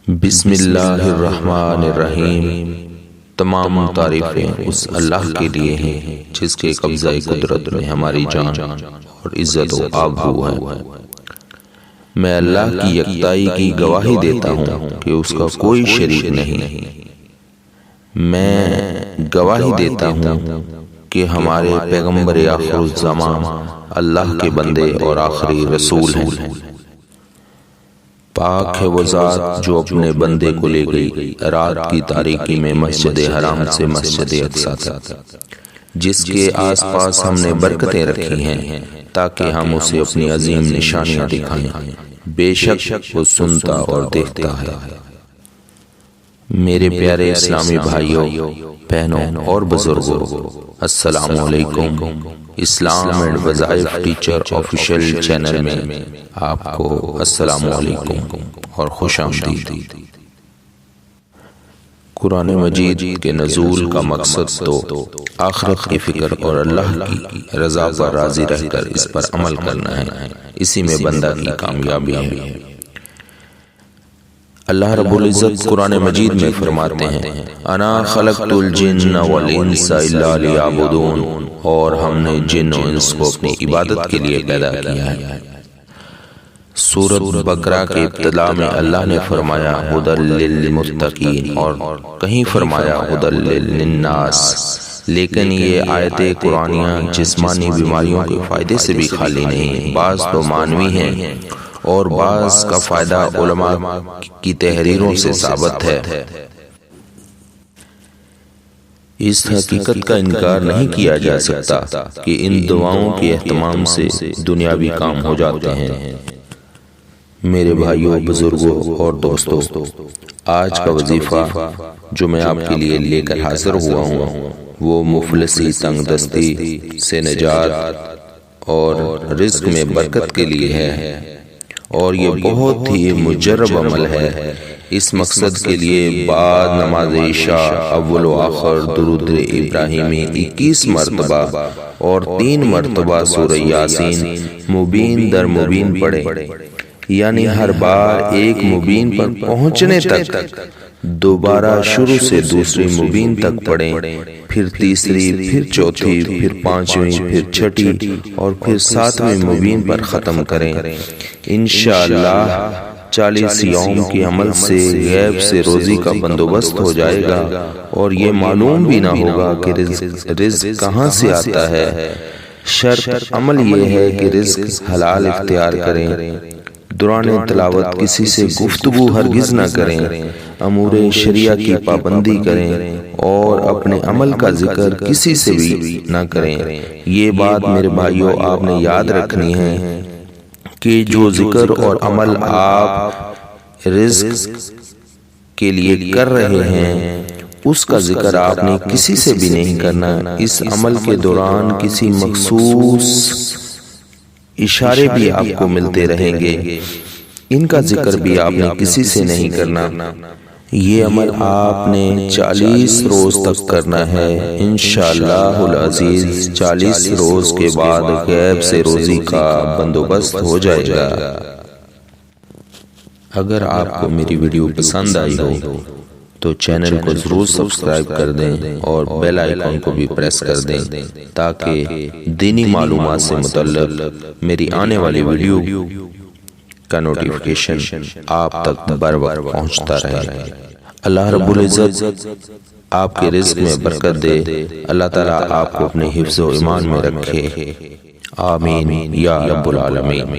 بسم اللہ الرحمن الرحیم۔ تمام تعریفیں اس اللہ کے لیے ہیں جس کے قبضہ قدرت میں ہماری جان اور عزت و آبرو ہے۔ میں اللہ کی یکتائی کی گواہی دیتا ہوں کہ اس کا کوئی شریک نہیں۔ میں گواہی دیتا ہوں کہ ہمارے پیغمبر آخر الزمان اللہ کے بندے اور آخری رسول ہیں۔ پاک ہے وہ ذات جو اپنے بندے کو لے گئی رات کی تاریکی میں مسجد حرام سے مسجد اقصیٰ تک، جس کے آس پاس ہم نے برکتیں رکھی ہیں تاکہ ہم اسے اپنی عظیم نشانیاں دکھائیں۔ بے شک وہ سنتا اور دیکھتا ہے۔ میرے پیارے اسلامی بھائیوں، بہنوں اور بزرگوں، السلام علیکم۔ اسلام اینڈ وظائف ٹیچر آفیشیل چینل میں آپ کو السلام علیکم اور خوش آمدید۔ قرآن مجید کے نزول کا مقصد تو آخرت کی فکر اور اللہ کی رضا پر راضی رہ کر اس پر عمل کرنا ہے، اسی میں بندہ کی کامیابی ہے۔ اللہ رب العزت قرآن مجید میں فرماتے ہیں، انا خلقت الجن والانس الا لیعبدون، اور ہم نے جن و انس کو اپنی عبادت کے لیے پیدا کیا ہے۔ سورۃ بقرہ کے ابتدا میں اللہ نے فرمایا ھدی للمتقین، اور کہیں فرمایا ھدی للناس، لیکن یہ آیت قرآنیہ جسمانی بیماریوں کے فائدے سے بھی خالی نہیں۔ بعض تو معنوی ہیں اور بعض کا فائدہ علماء کی تحریروں سے ثابت ہے۔ اس حقیقت کا انکار نہیں کیا جا سکتا کہ ان دعاؤں کے اہتمام سے دنیاوی کام ہو جاتے ہیں۔ میرے بھائیوں، بزرگوں اور دوستوں، آج کا وظیفہ جو میں آپ کے لیے لے کر حاضر ہوا ہوں وہ مفلسی، تنگ دستی سے نجات اور رزق میں برکت کے لیے ہے، اور یہ بہت ہی مجرب عمل ہے۔ اس مقصد کے لیے بعد نماز عشاء اول و آخر درود ابراہیمی 21 مرتبہ اور 3 مرتبہ سورہ یاسین مبین در مبین پڑھیں، یعنی ہر بار ایک مبین پر پہنچنے تک دوبارہ شروع سے دوسری مبین تک پڑھیں، پھر تیسری، پھر چوتھی، پھر پانچویں، پھر چھٹی اور پھر 7ویں مبین پر ختم کریں۔ انشاءاللہ 40 یوم کے عمل سے غیب سے روزی کا بندوبست ہو جائے گا، اور یہ معلوم بھی نہ ہوگا کہ رزق کہاں سے آتا ہے۔ شرط عمل یہ ہے کہ رزق حلال اختیار کریں، دوران تلاوت کسی سے گفتگو ہرگز نہ کریں، امور شریعہ کی پابندی کریں اور اپنے عمل کا ذکر کسی سے بھی نہ کریں۔ یہ بات میرے بھائیوں آپ نے یاد رکھنی ہے کہ جو ذکر اور عمل آپ رزق کے لیے کر رہے ہیں اس کا ذکر آپ نے کسی سے بھی نہیں کرنا۔ اس عمل کے دوران کسی مخصوص اشارے بھی آپ کو ملتے رہیں گے، ان کا ذکر بھی آپ نے کسی سے نہیں کرنا۔ یہ عمل آپ نے 40 روز تک کرنا ہے۔ انشاءاللہ العزیز 40 روز کے بعد غیب سے روزی کا بندوبست ہو جائے گا۔ اگر آپ کو میری ویڈیو پسند آئی ہو تو چینل کو ضرور سبسکرائب کر دیں اور بیل آئیکن کو بھی پریس کر دیں تاکہ دینی معلومات سے متعلق میری آنے والی ویڈیو کا نوٹیفیکیشن آپ تک بر وقت پہنچتا رہے۔ اللہ رب العزت آپ کے رزق میں برکت دے۔ اللہ تعالیٰ آپ کو اپنے حفظ و ایمان میں رکھے۔ آمین یا رب العالمین۔